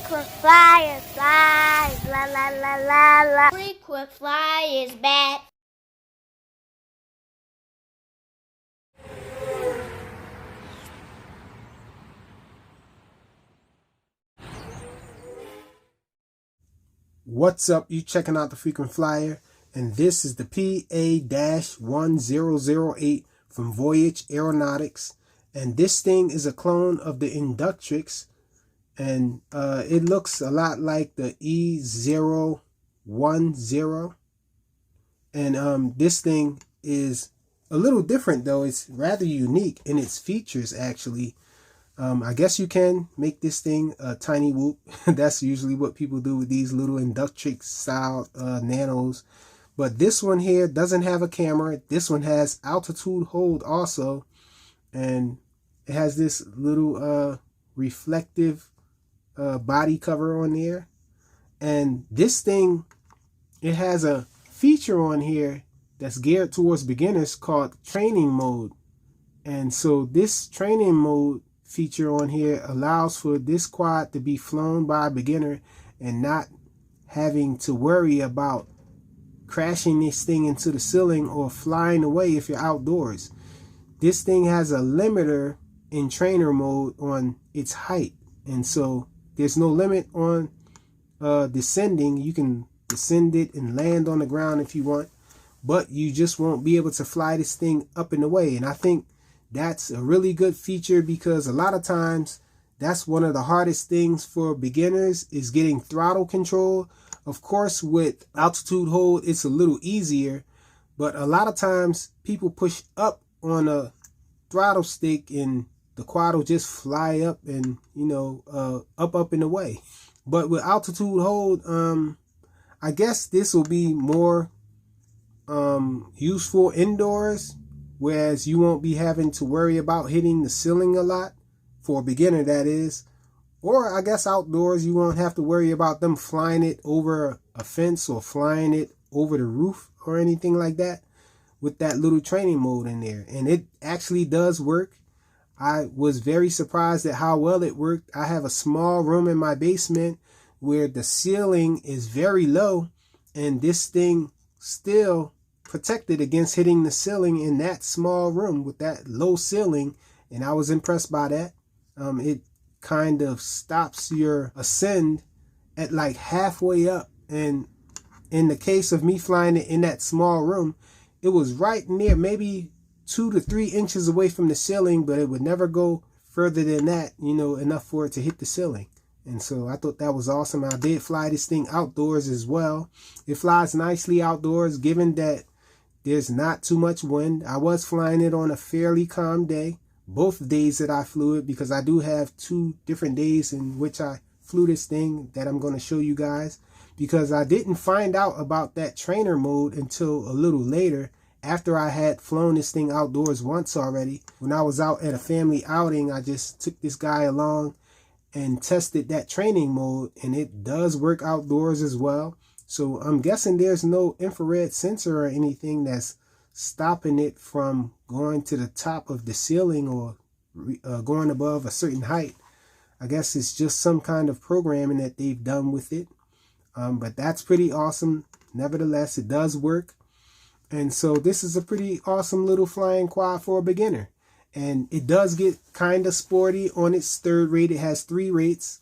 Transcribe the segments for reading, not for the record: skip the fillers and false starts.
Frequent flyer flies, la la la la la. Frequent flyer is back. What's up? You checking out the Frequent Flyer, and this is the PA-1008 from Voyage Aeronautics, and this thing is a clone of the Inductrix, and it looks a lot like the E010, and this thing is a little different though. It's rather unique in its features actually. I guess you can make this thing a tiny whoop. That's usually what people do with these little Inductrix style nanos. But this one here doesn't have a camera. This one has altitude hold also. And it has this little reflective body cover on there. And this thing, it has a feature on here that's geared towards beginners called training mode. And so this training mode feature on here allows for this quad to be flown by a beginner and not having to worry about crashing this thing into the ceiling or flying away if you're outdoors. This thing has a limiter in trainer mode on its height, and so there's no limit on descending. You can descend it and land on the ground if you want, but you just won't be able to fly this thing up and away. And I think that's a really good feature because a lot of times that's one of the hardest things for beginners is getting throttle control. Of course, with altitude hold, it's a little easier, but a lot of times people push up on a throttle stick and the quad will just fly up and, up and away. But with altitude hold, I guess this will be more useful indoors, whereas you won't be having to worry about hitting the ceiling a lot, for a beginner that is. Or I guess outdoors you won't have to worry about them flying it over a fence or flying it over the roof or anything like that with that little training mode in there. And it actually does work. I was very surprised at how well it worked. I have a small room in my basement where the ceiling is very low, and this thing still protected against hitting the ceiling in that small room with that low ceiling, and I was impressed by that. It kind of stops your ascend at like halfway up, and in the case of me flying it in that small room, it was right near maybe 2 to 3 inches away from the ceiling, but it would never go further than that, enough for it to hit the ceiling. And so I thought that was awesome. I did fly this thing outdoors as well. It flies nicely outdoors given that there's not too much wind. I was flying it on a fairly calm day, both days that I flew it, because I do have 2 different days in which I flew this thing that I'm going to show you guys, because I didn't find out about that trainer mode until a little later, after I had flown this thing outdoors once already. When I was out at a family outing, I just took this guy along and tested that training mode, and it does work outdoors as well. So I'm guessing there's no infrared sensor or anything that's stopping it from going to the top of the ceiling or going above a certain height. I guess it's just some kind of programming that they've done with it. But that's pretty awesome. Nevertheless, it does work. And so this is a pretty awesome little flying quad for a beginner. And it does get kind of sporty on its 3rd rate. It has 3 rates.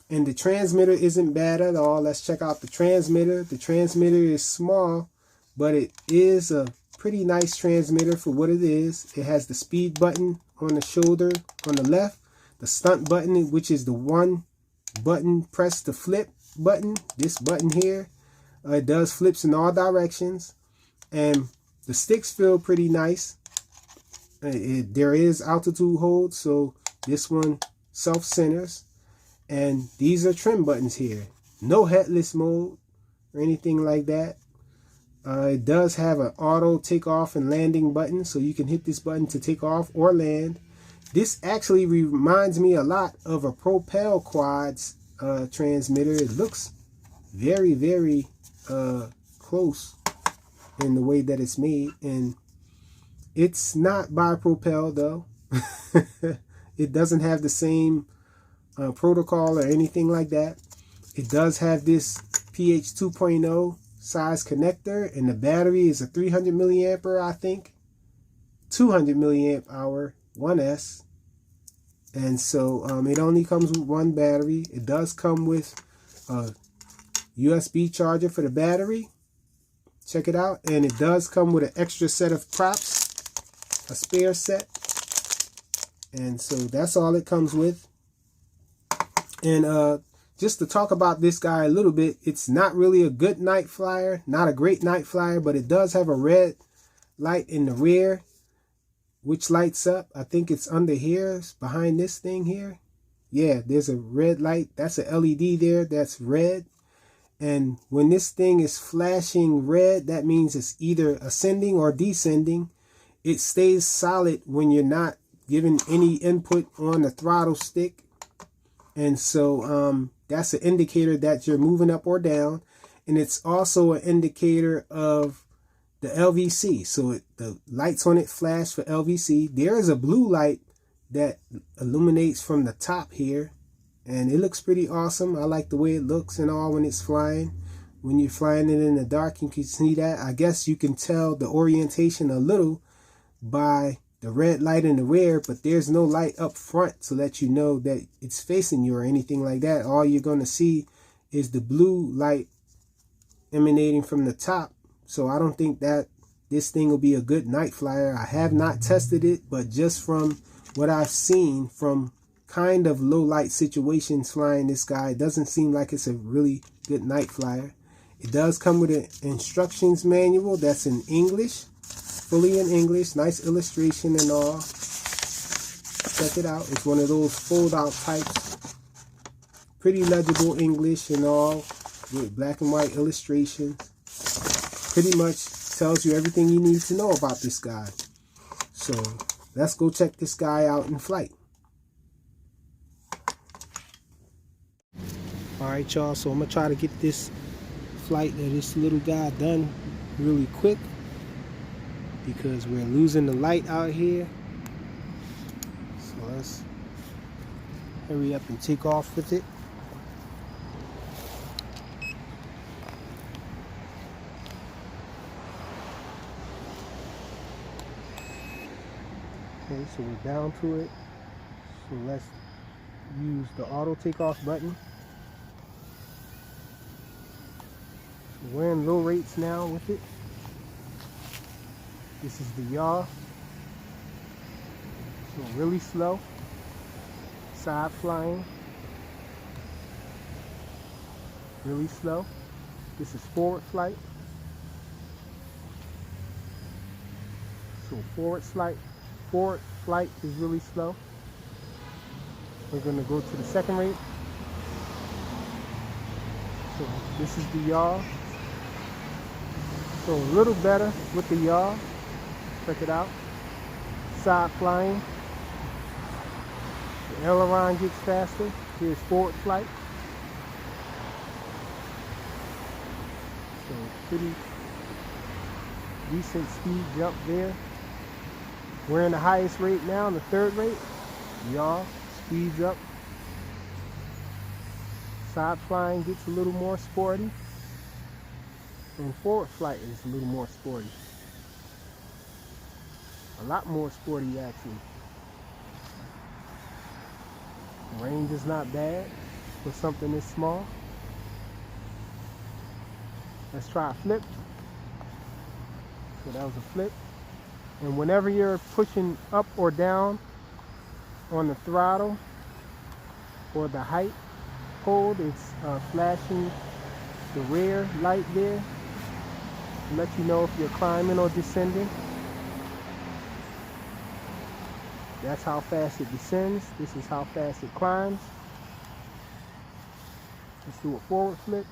And the transmitter isn't bad at all. Let's check out the transmitter. The transmitter is small, but it is a pretty nice transmitter for what it is. It has the speed button on the shoulder on the left, the stunt button, which is the 1 button press to flip button, this button here. It does flips in all directions, and the sticks feel pretty nice. There is altitude hold, so this one self-centers. And these are trim buttons here. No headless mode or anything like that. It does have an auto takeoff and landing button, so you can hit this button to take off or land. This actually reminds me a lot of a Propel Quad's transmitter. It looks very, very close in the way that it's made, and it's not by Propel though. It doesn't have the same protocol or anything like that. It does have this PA-1008 size connector, and the battery is a 300 milliamp hour, I think, 200 milliamp hour 1S. And so it only comes with one battery. It does come with a USB charger for the battery. Check it out. And it does come with an extra set of props, a spare set. And so that's all it comes with. And just to talk about this guy a little bit, it's not really a good night flyer, not a great night flyer, but it does have a red light in the rear, which lights up. I think it's under here, it's behind this thing here. Yeah, there's a red light. That's a LED there that's red. And when this thing is flashing red, that means it's either ascending or descending. It stays solid when you're not giving any input on the throttle stick. And so that's an indicator that you're moving up or down. And it's also an indicator of the LVC. So the lights on it flash for LVC. There is a blue light that illuminates from the top here. And it looks pretty awesome. I like the way it looks and all when it's flying. When you're flying it in the dark, you can see that. I guess you can tell the orientation a little by the red light in the rear, but there's no light up front to let you know that it's facing you or anything like that. All you're going to see is the blue light emanating from the top. So I don't think that this thing will be a good night flyer. I have not tested it, but just from what I've seen from kind of low light situations flying this guy, it doesn't seem like it's a really good night flyer. It does come with an instructions manual that's in English, fully in English, nice illustration and all. Check it out. It's one of those fold out types, pretty legible English and all with black and white illustrations. Pretty much tells you everything you need to know about this guy. So let's go check this guy out in flight. Alright y'all, so I'm going to try to get this flight of this little guy done really quick because we're losing the light out here. So let's hurry up and take off with it. Okay, so we're down to it. So let's use the auto takeoff button. We're in low rates now with it. This is the yaw. So really slow. Side flying. Really slow. This is forward flight. So forward flight is really slow. We're going to go to the second rate. So this is the yaw. So a little better with the yaw. Check it out. Side flying. The aileron gets faster. Here's forward flight. So pretty decent speed jump there. We're in the highest rate now, in the third rate. Yaw speeds up. Side flying gets a little more sporty. And forward flight is a little more sporty. A lot more sporty actually. Range is not bad for something this small. Let's try a flip. So that was a flip. And whenever you're pushing up or down on the throttle or the height hold, it's flashing the rear light there to let you know if you're climbing or descending. That's how fast it descends. This is how fast it climbs. Let's do a forward flip,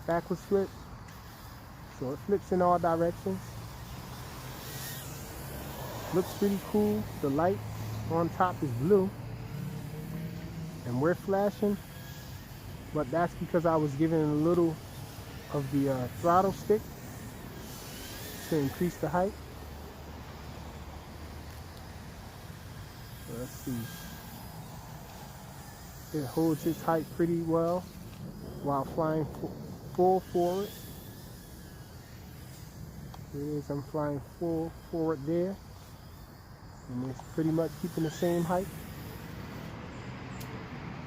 backwards flip. So it flips in all directions. Looks pretty cool. The light on top is blue. And we're flashing, but that's because I was giving a little of the throttle stick to increase the height. So let's see. It holds its height pretty well. while flying full forward. There it is, I'm flying full forward there. And it's pretty much keeping the same height.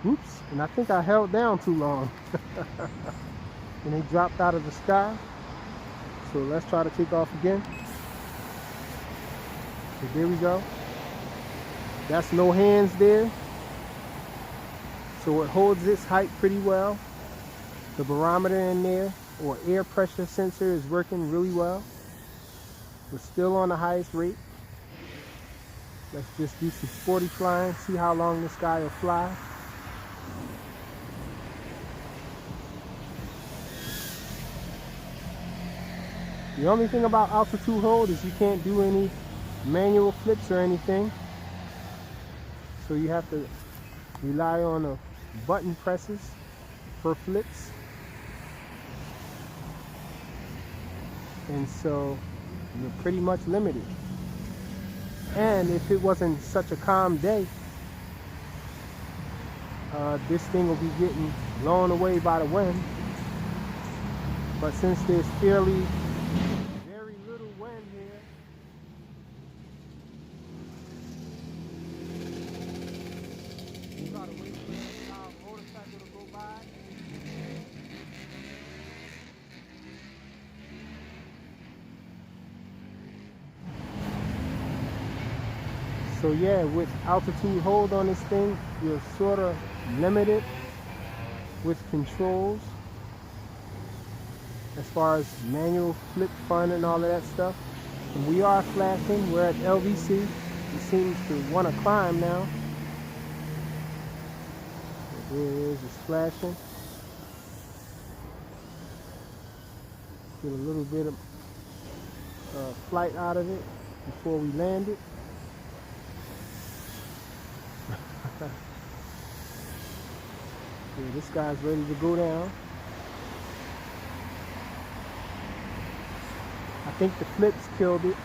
Oops, and I think I held down too long. And they dropped out of the sky. So let's try to take off again. So there we go. That's no hands there. So it holds its height pretty well. The barometer in there, or air pressure sensor, is working really well. We're still on the highest rate. Let's just do some sporty flying, see how long this guy will fly. The only thing about altitude hold is you can't do any manual flips or anything. So you have to rely on the button presses for flips. And so you're pretty much limited. And if it wasn't such a calm day, this thing will be getting blown away by the wind. But since there's very little wind here, we gotta wait for our motorcycle to go by. So yeah, with altitude hold on this thing, you're sort of limited with controls as far as manual flip fun and all of that stuff. And we are flashing. We're at LVC. It seems to want to climb now. So there it is. It's flashing. Get a little bit of flight out of it before we land it. Yeah, this guy's ready to go down. I think the flips killed it.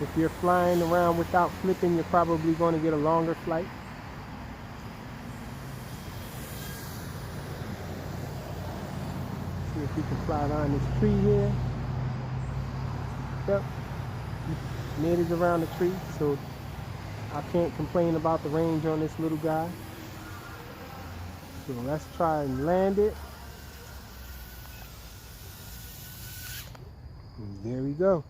If you're flying around without flipping, you're probably going to get a longer flight. See if we can fly around this tree here. Yep, made it around the tree, so I can't complain about the range on this little guy. So let's try and land it. And there we go.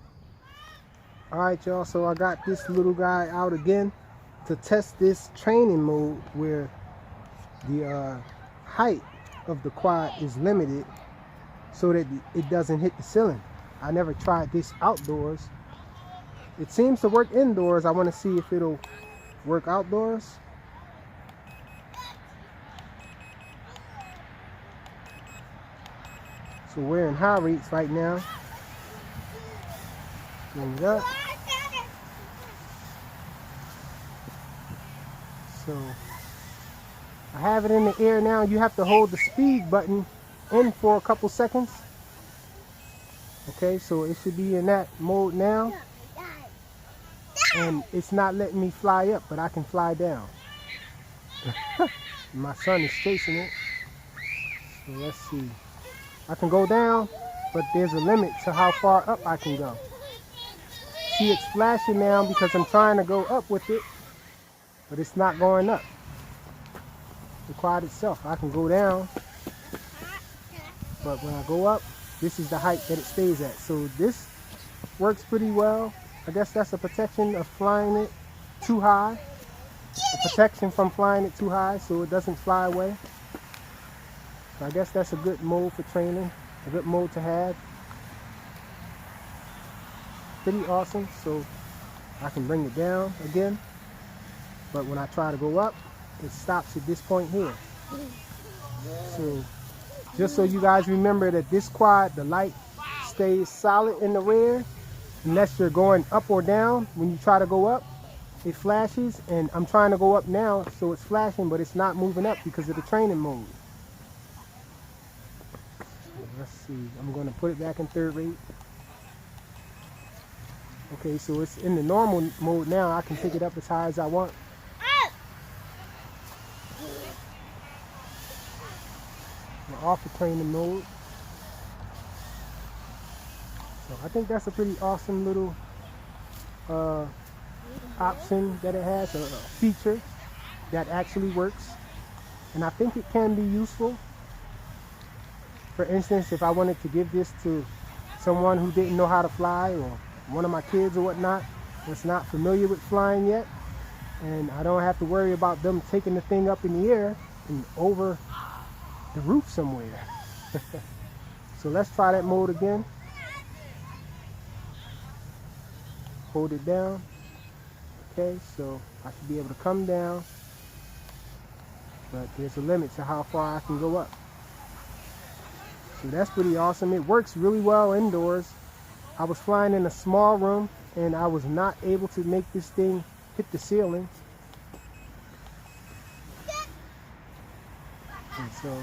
Alright y'all, so I got this little guy out again to test this training mode where the height of the quad is limited so that it doesn't hit the ceiling. I never tried this outdoors. It seems to work indoors. I want to see if it'll work outdoors. So we're in high rates right now. Bring it up. So I have it in the air now. You have to hold the speed button in for a couple seconds. Okay, so it should be in that mode now. And it's not letting me fly up, but I can fly down. My son is chasing it. So let's see. I can go down, but there's a limit to how far up I can go. See, it's flashing now because I'm trying to go up with it, but it's not going up. The quad itself, I can go down, but when I go up, this is the height that it stays at. So this works pretty well. I guess that's a protection of flying it too high. A protection from flying it too high so it doesn't fly away. So I guess that's a good mode for training, a good mode to have. Pretty awesome. So I can bring it down again, but when I try to go up, it stops at this point here. So just so you guys remember that this quad, the light stays solid in the rear unless you're going up or down. When you try to go up, it flashes, and I'm trying to go up now, so it's flashing, but it's not moving up because of the training mode. So let's see, I'm going to put it back in third rate. Okay, so it's in the normal mode now. I can pick it up as high as I want. We're off the training mode. So I think that's a pretty awesome little option that it has, a feature that actually works. And I think it can be useful. For instance, if I wanted to give this to someone who didn't know how to fly, or one of my kids or whatnot that's not familiar with flying yet, and I don't have to worry about them taking the thing up in the air and over the roof somewhere. So let's try that mode again. Hold it down. Okay, so I should be able to come down, but there's a limit to how far I can go up. So that's pretty awesome. It works really well indoors. I was flying in a small room and I was not able to make this thing hit the ceiling. And so,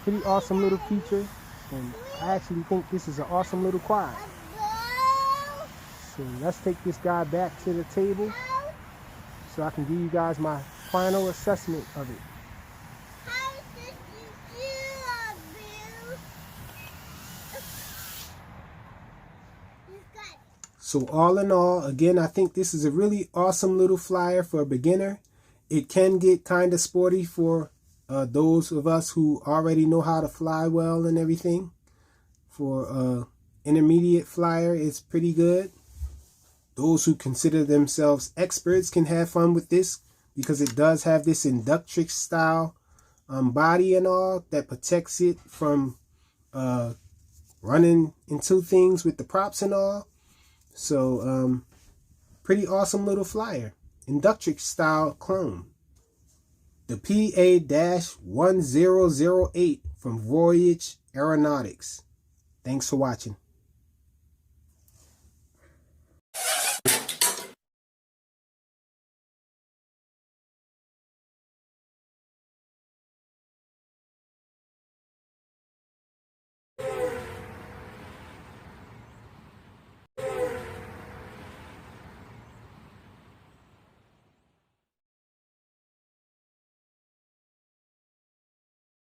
pretty awesome little feature, and I actually think this is an awesome little quad. So let's take this guy back to the table so I can give you guys my final assessment of it. So all in all, again, I think this is a really awesome little flyer for a beginner. It can get kind of sporty for those of us who already know how to fly well and everything. For intermediate flyer, it's pretty good. Those who consider themselves experts can have fun with this because it does have this Aeronautics style body and all that protects it from running into things with the props and all. So pretty awesome little flyer. Aeronautics style clone. The PA-1008 from Voyage Aeronautics. Thanks for watching.